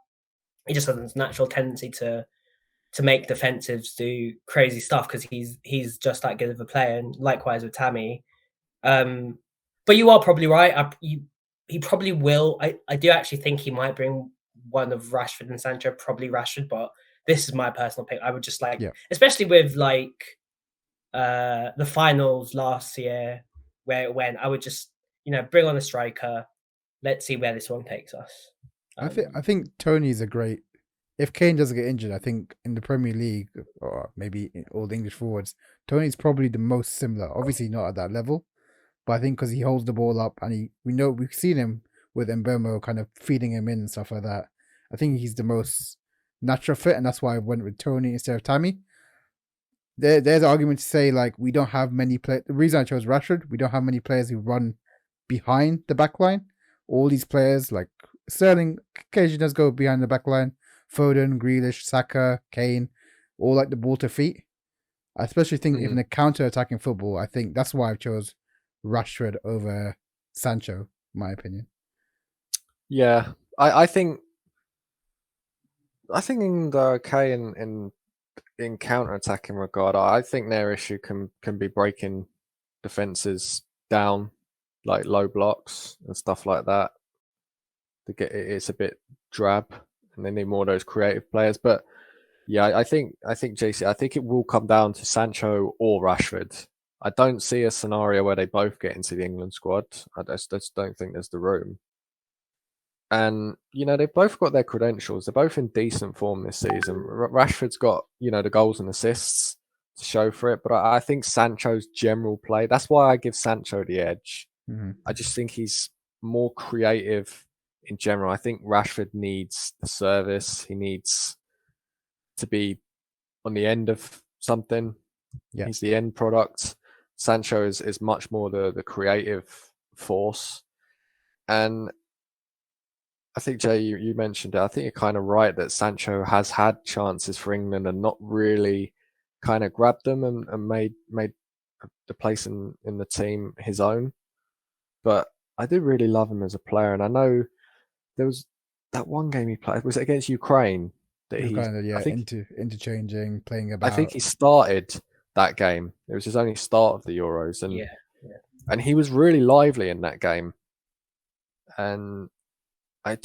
he just has this natural tendency to make defensives do crazy stuff because he's just that good of a player. And likewise with Tammy. But you are probably right. He probably will. I do actually think he might bring one of Rashford and Sancho, probably Rashford, but this is my personal pick. I would just especially with the finals last year where it went, I would just, bring on a striker. Let's see where this one takes us. I think Tony's a great. If Kane doesn't get injured, I think in the Premier League or maybe in all the English forwards, Tony's probably the most similar. Obviously not at that level, but I think because he holds the ball up and we've seen him with Mbeumo kind of feeding him in and stuff like that. I think he's the most natural fit, and that's why I went with Tony instead of Tammy. There's an argument to say like we don't have many players. The reason I chose Rashford, we don't have many players who run behind the back line. All these players like Sterling occasionally does go behind the back line. Foden, Grealish, Saka, Kane, all like the ball to feet. I especially think in a counter-attacking football, I think that's why I chose Rashford over Sancho, in my opinion. Yeah, I think in the Kane in counter-attacking regard, I think their issue can be breaking defenses down, like low blocks and stuff like that. It's a bit drab, and they need more of those creative players. But yeah, I think JC, I think it will come down to Sancho or Rashford. I don't see a scenario where they both get into the England squad. I just don't think there's the room. And, they've both got their credentials. They're both in decent form this season. Rashford's got, the goals and assists to show for it. But I think Sancho's general play, that's why I give Sancho the edge. Mm-hmm. I just think he's more creative in general. I think Rashford needs the service. He needs to be on the end of something. Yeah. He's the end product. Sancho is much more the creative force. And I think, Jay, you mentioned it. I think you're kind of right that Sancho has had chances for England and not really kind of grabbed them and made the place in the team his own. But I do really love him as a player. And I know there was that one game he played, was it against Ukraine? That he kind of, interchanging, playing about. I think he started that game. It was his only start of the Euros. And, and he was really lively in that game. And I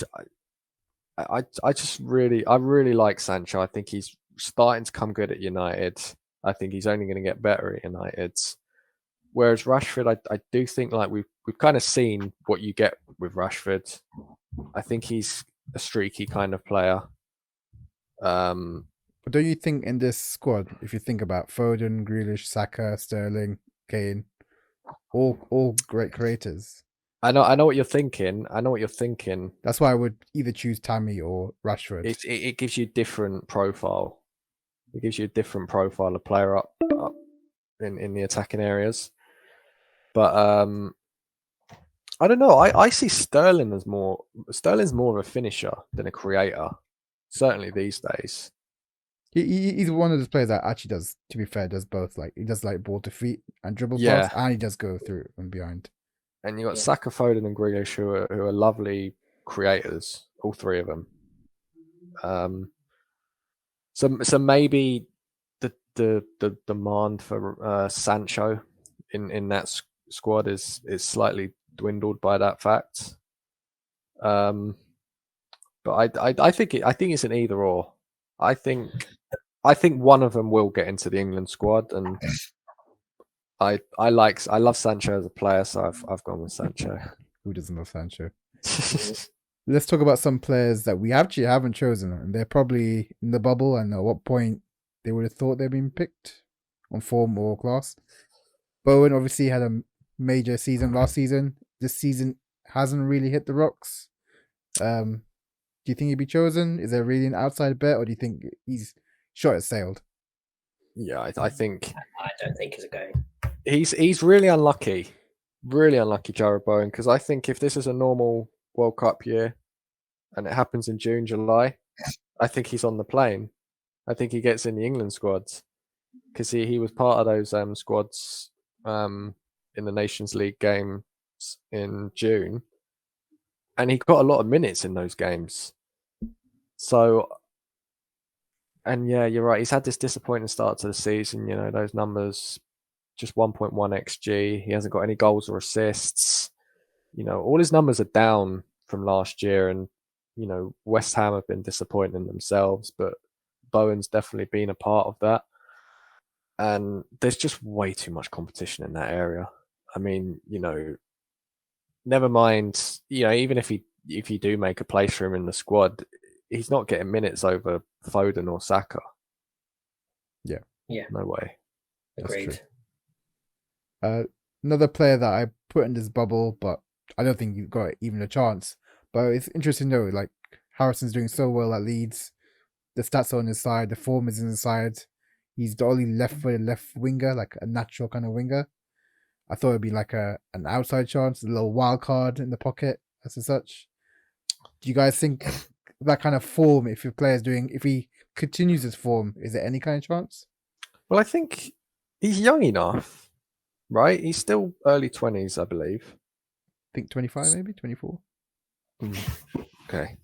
really like Sancho. I think he's starting to come good at United. I think he's only going to get better at United. Whereas Rashford, I do think like we've kind of seen what you get with Rashford. I think he's a streaky kind of player. But don't you think in this squad, if you think about Foden, Grealish, Saka, Sterling, Kane, all great creators? I know what you're thinking. That's why I would either choose Tammy or Rashford. It gives you different profile. It gives you a different profile of player up in the attacking areas. But I don't know. I see Sterling as Sterling's more of a finisher than a creator. Certainly these days. He's one of those players that actually does, to be fair, does both. Like he does like ball to feet and dribble past, and he does go through and behind. And you got Saka, Foden, and Grealish who are lovely creators, all three of them. So maybe the demand for Sancho in that squad is slightly dwindled by that fact. But But I think it's an either or. I think one of them will get into the England squad, and I love Sancho as a player, so I've gone with Sancho. Who doesn't love Sancho? Let's talk about some players that we actually haven't chosen, and they're probably in the bubble, and at what point they would have thought they'd been picked on form or class. Bowen obviously had a major season last season. This season hasn't really hit the rocks. Do you think he'd be chosen? Is there really an outside bet, or do you think he's shot at sailed? Yeah, I think I don't think he's a go. He's really unlucky, Jared Bowen, because I think if this is a normal World Cup year and it happens in June, July, I think he's on the plane. I think he gets in the England squads because he was part of those squads in the Nations League games in June, and he got a lot of minutes in those games. So, and yeah, you're right. He's had this disappointing start to the season. You know, those numbers, just 1.1 XG. He hasn't got any goals or assists. You know, all his numbers are down from last year, and you know, West Ham have been disappointing themselves, but Bowen's definitely been a part of that. And there's just way too much competition in that area. I mean, you know, never mind, you know, even if you do make a place for him in the squad, he's not getting minutes over Foden or Saka. Yeah. No way. Agreed. Another player that I put in this bubble, but I don't think you've got even a chance. But it's interesting though, like Harrison's doing so well at Leeds. The stats are on his side, the form is on his side. He's the only left-footed left winger, like a natural kind of winger. I thought it'd be like an outside chance, a little wild card in the pocket, as such. Do you guys think that kind of form, if he continues his form, is there any kind of chance? Well, I think he's young enough, right? He's still early 20s, I believe. I think 25, maybe 24. Okay.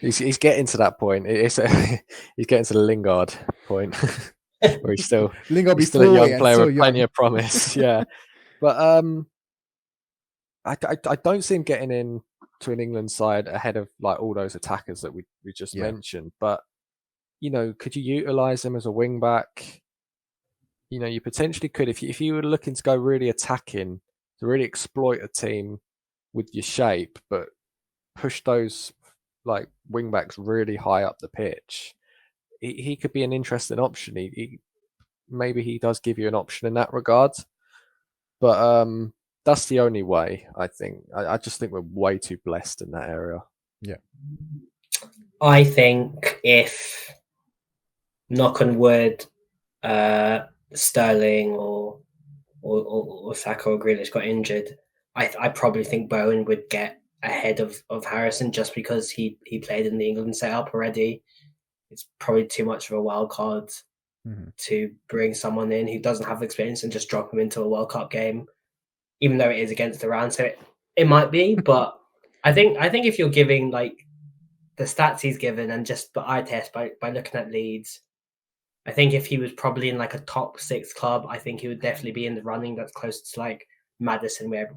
he's getting to that point. He's getting to the Lingard point where he's still a young player with plenty of promise. Yeah, but I don't see him getting in to an England side ahead of like all those attackers that we just mentioned. But you know, could you utilize him as a wing back? You know, you potentially could if you were looking to go really attacking, to really exploit a team with your shape, but push those like wing backs really high up the pitch. He could be an interesting option. Maybe he does give you an option in that regard, but that's the only way. I think. I just think we're way too blessed in that area. Yeah, I think if, knock on wood, Sterling or Saka or Grealish got injured, I probably think Bowen would get ahead of Harrison just because he played in the England setup already. It's probably too much of a wild card to bring someone in who doesn't have experience and just drop him into a World Cup game, even though it is against Iran. So it might be, but I think if you're giving like the stats he's given and just the eye test by looking at Leeds, I think if he was probably in like a top 6 club, I think he would definitely be in the running that's close to like Maddison, where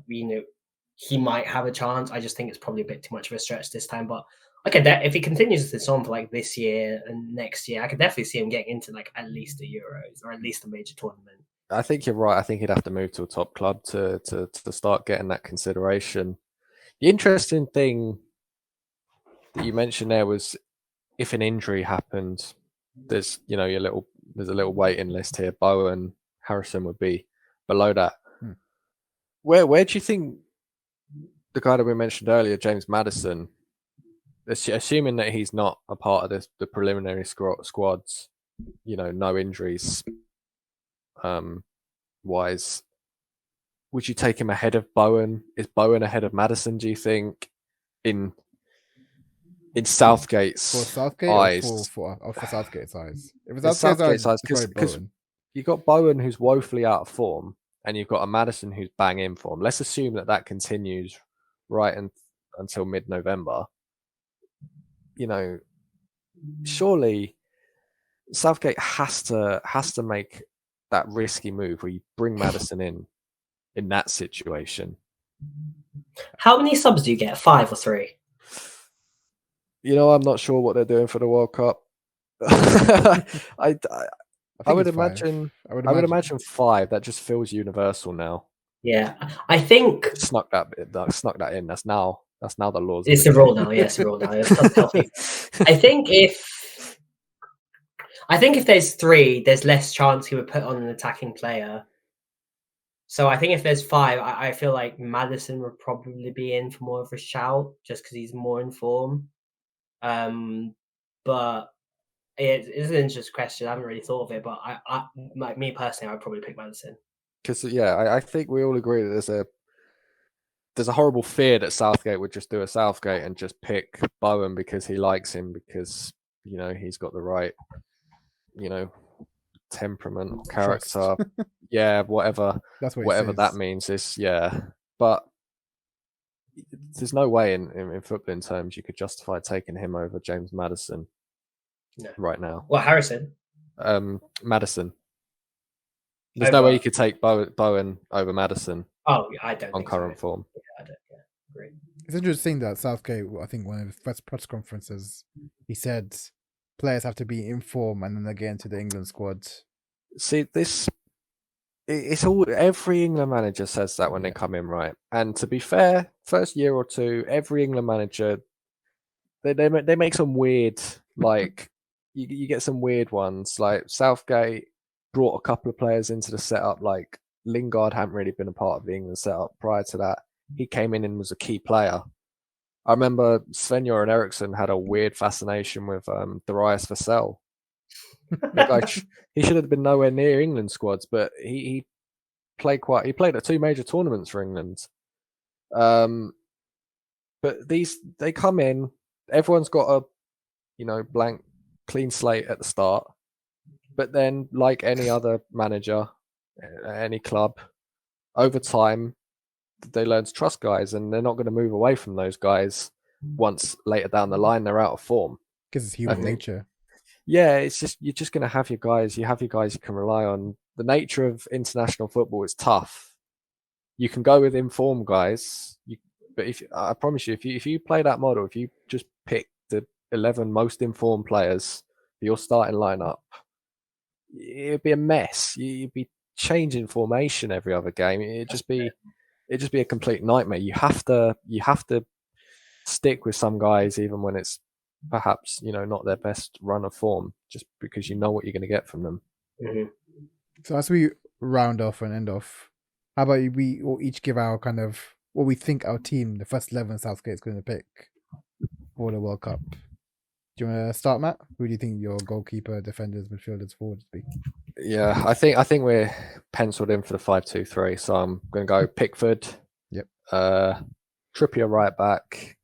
he might have a chance. I just think it's probably a bit too much of a stretch this time. But if he continues this on for like this year and next year, I could definitely see him getting into like at least the Euros or at least a major tournament. I think you're right. I think he'd have to move to a top club to start getting that consideration. The interesting thing that you mentioned there was if an injury happened, there's a little waiting list here. Bowen, Harrison would be below that. Where do you think the guy that we mentioned earlier, James Maddison, assuming that he's not a part of the preliminary squads, you know, no injuries wise, would you take him ahead of Bowen? Is Bowen ahead of Maddison, do you think, in Southgate's eyes? For Southgate's eyes? If it's Southgate's eyes, because you've got Bowen who's woefully out of form, and you've got a Maddison who's bang in form. Let's assume that continues right until mid-November. You know, surely Southgate has to make that risky move where you bring Maddison in that situation. How many subs do you get? 5 or 3? I'm not sure what they're doing for the World Cup. I think would it's five. imagine. I would I would imagine. imagine 5. That just feels universal now. Yeah, I think Snuck that in. That's now the laws. it's the rule now. Yeah, it's the rule now. It's not healthy. I think if there's 3, there's less chance he would put on an attacking player. So I think if there's 5, I feel like Maddison would probably be in for more of a shout just because he's more in form. But it's an interesting question. I haven't really thought of it, but I like me personally, I would probably pick Maddison. Because I think we all agree that there's a horrible fear that Southgate would just do a Southgate and just pick Bowen because he likes him because he's got the right temperament, character, whatever That's what whatever that means is but there's no way in footballing terms you could justify taking him over James Maddison right now. Well, Harrison. Madison. There's no way you could take Bowen over Madison. Oh, I don't on think current so. form. Yeah, I don't. Yeah, agree. It's interesting that Southgate, I think one of his first press conferences, he said players have to be in form and then they get into the England squad. See, it's all every England manager says that when they come in, right? And to be fair, first year or two, every England manager they make some weird like you get some weird ones. Like Southgate brought a couple of players into the setup. Like Lingard hadn't really been a part of the England setup prior to that. He came in and was a key player. I remember Sven-Göran Eriksson had a weird fascination with Darius Vassell. The guy, he should have been nowhere near England squads, but he played at 2 major tournaments for England. But they come in, everyone's got a blank clean slate at the start, but then like any other manager at any club, over time they learn to trust guys, and they're not going to move away from those guys once later down the line they're out of form. Because it's human nature. Yeah, it's just you're just going to have your guys. You have your guys you can rely on. The nature of international football is tough. You can go with informed guys, but I promise you, if you play that model, if you just pick the 11 most informed players for your starting lineup, it'd be a mess. You'd be changing formation every other game. It'd just be a complete nightmare. You have to stick with some guys even when it's perhaps not their best run of form, just because you know what you're going to get from them. Mm-hmm. So as we round off and end off, how about we all each give our kind of what we think our team, the first 11 Southgate is going to pick for the World Cup. Do you want to start, Matt? Who do you think your goalkeeper, defenders, midfielders, forwards be? Yeah, I think we're penciled in for the 5-2-3. So I'm going to go Pickford. Yep. Trippier right back.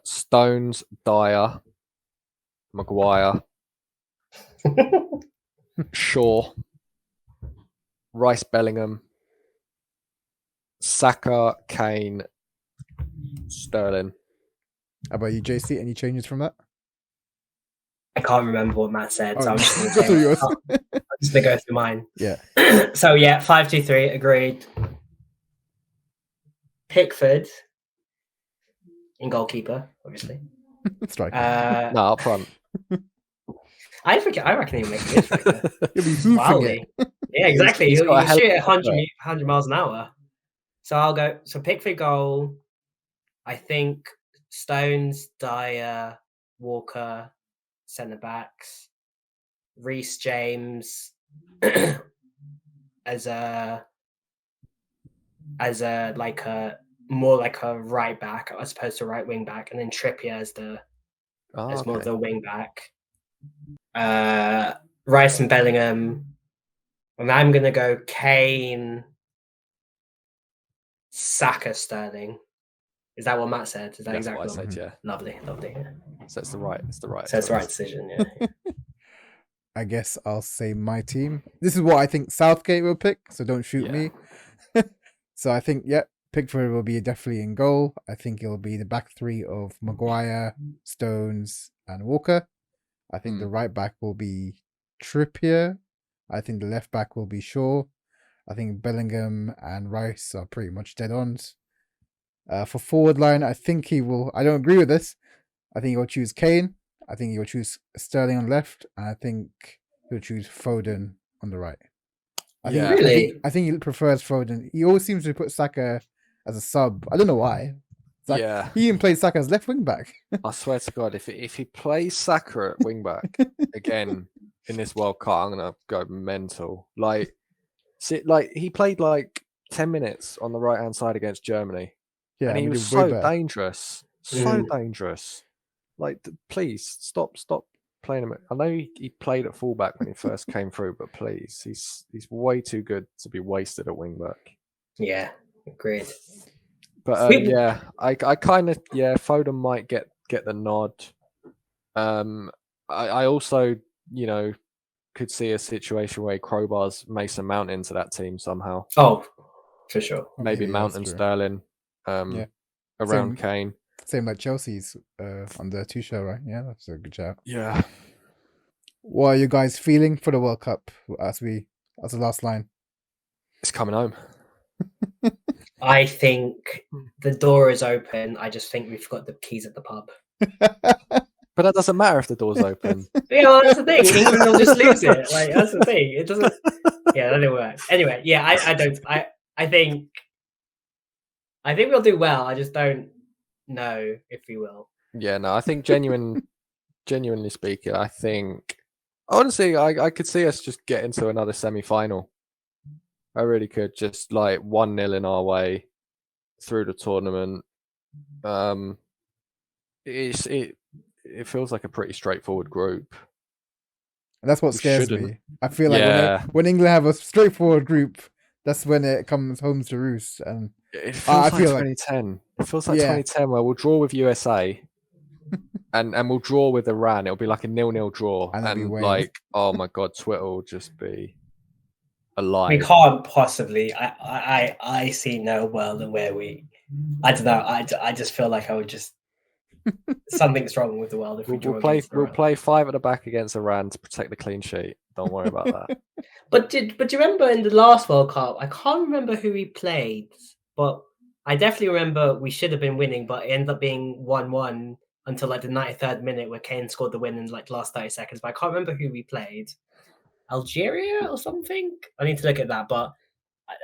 Stones, Dyer, Maguire, Shaw, Rice, Bellingham, Saka, Kane, Sterling. How about you, JC? Any changes from that? I can't remember what Matt said, so I'm just going to go through mine. Yeah. So yeah, 5-2-3, agreed. Pickford in goalkeeper, obviously. Striker. No, up front. I reckon he'll make it. He'll be hoofing it. Yeah, exactly. He's He'll shoot at 100 miles an hour. So I'll go. So Pickford goal. I think Stones, Dyer, Walker, centre backs, Reece James as a more like a right back as opposed to right wing back, and then Trippier as more of the wing back. Rice and Bellingham, and I'm gonna go Kane, Saka, Sterling. Is that what Matt said? Is that That's exactly what I said? Yeah. Lovely. Yeah. So it's the right. So it's the right decision. Yeah. I guess I'll say my team. This is what I think Southgate will pick, so don't shoot me. So I think, Pickford will be definitely in goal. I think it'll be the back 3 of Maguire, Stones, and Walker. I think the right back will be Trippier. I think the left back will be Shaw. I think Bellingham and Rice are pretty much dead on. For forward line, I think he will. I don't agree with this. I think he'll choose Kane. I think he'll choose Sterling on the left, and I think he'll choose Foden on the right. Yeah. Really? I think he prefers Foden. He always seems to put Saka as a sub. I don't know why. Yeah. He even played Saka as left wing back. I swear to God, if he plays Saka at wing back again in this World Cup, I'm gonna go mental. Like he played like 10 minutes on the right hand side against Germany, Yeah, and he we was did way so better. dangerous, so dangerous. Like, please stop playing him. I know he played at fullback when he first came through, but please, he's way too good to be wasted at wing back. Yeah, agreed. But yeah, I kind of Foden might get the nod. I also could see a situation where he crowbars Mason Mount into that team somehow. Oh, for sure. Maybe Yeah, Mount that's and true. Sterling. Around Kane. Same like Chelsea's on the Tuchel, right? Yeah, that's a good shout. Yeah. What are you guys feeling for the World Cup as the last line? It's coming home. I think the door is open. I just think we've got the keys at the pub. But that doesn't matter if the door's open. Yeah, well, that's the thing. England will just lose it. Like, that's the thing. It doesn't. Yeah, that didn't work. Anyway, yeah, I don't. I think we'll do well. I just don't know if we will. Yeah, no, I think genuinely speaking, I think honestly, I could see us just get into another semi-final. I really could, just like 1-0 in our way through the tournament. It feels like a pretty straightforward group. And that's what We scares shouldn't. me. I feel like when England have a straightforward group, that's when it comes home to roost. And it feels I like feel 2010. It feels like 2010 where we'll draw with USA and we'll draw with Iran. It'll be like a 0-0 draw. And like, oh my God, Twitter will just be alive. We can't possibly. I see no world where we. I don't know. I just feel like I would just. Something's wrong with the world if we'll play 5 at the back against Iran to protect the clean sheet. Don't worry about that. But do you remember in the last World Cup? I can't remember who we played, but I definitely remember we should have been winning, but it ended up being 1-1 until like the 93rd minute where Kane scored the win in like the last 30 seconds. But I can't remember who we played. Algeria or something? I need to look at that, but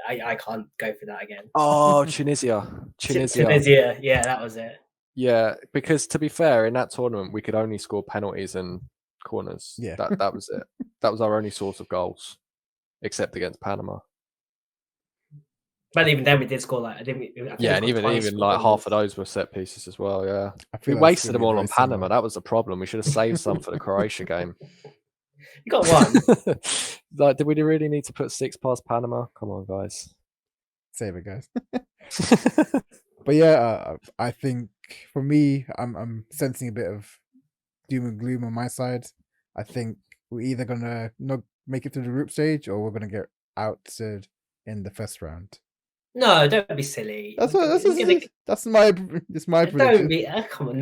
I can't go for that again. Oh, Tunisia. Yeah, that was it. Yeah, because to be fair, in that tournament, we could only score penalties and corners. Yeah. That was it. That was our only source of goals, except against Panama. But even then, we did score like I think and even like half of those were set pieces as well. Yeah, we wasted them all on Panama. That was the problem. We should have saved some for the Croatia game. You got one. Like, did we really need to put 6 past Panama? Come on, guys. Save it, guys. But yeah, I think for me, I'm sensing a bit of doom and gloom on my side. I think we're either gonna not make it to the group stage or we're gonna get ousted in the first round. No, don't be silly. That's my prediction. Don't be. Come on,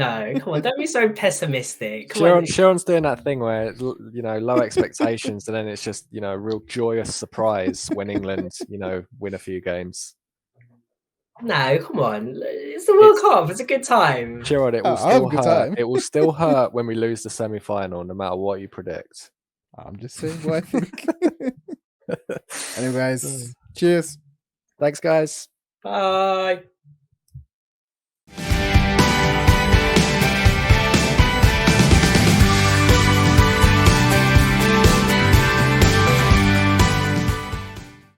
don't be so pessimistic. Sharon's doing that thing where low expectations, and then it's just a real joyous surprise when England win a few games. No, come on. It's the World Cup. It's a good time. Sharon, it will still hurt. It will still hurt when we lose the semi-final, no matter what you predict. I'm just saying what I think. Anyway, guys, cheers. Thanks, guys. Bye.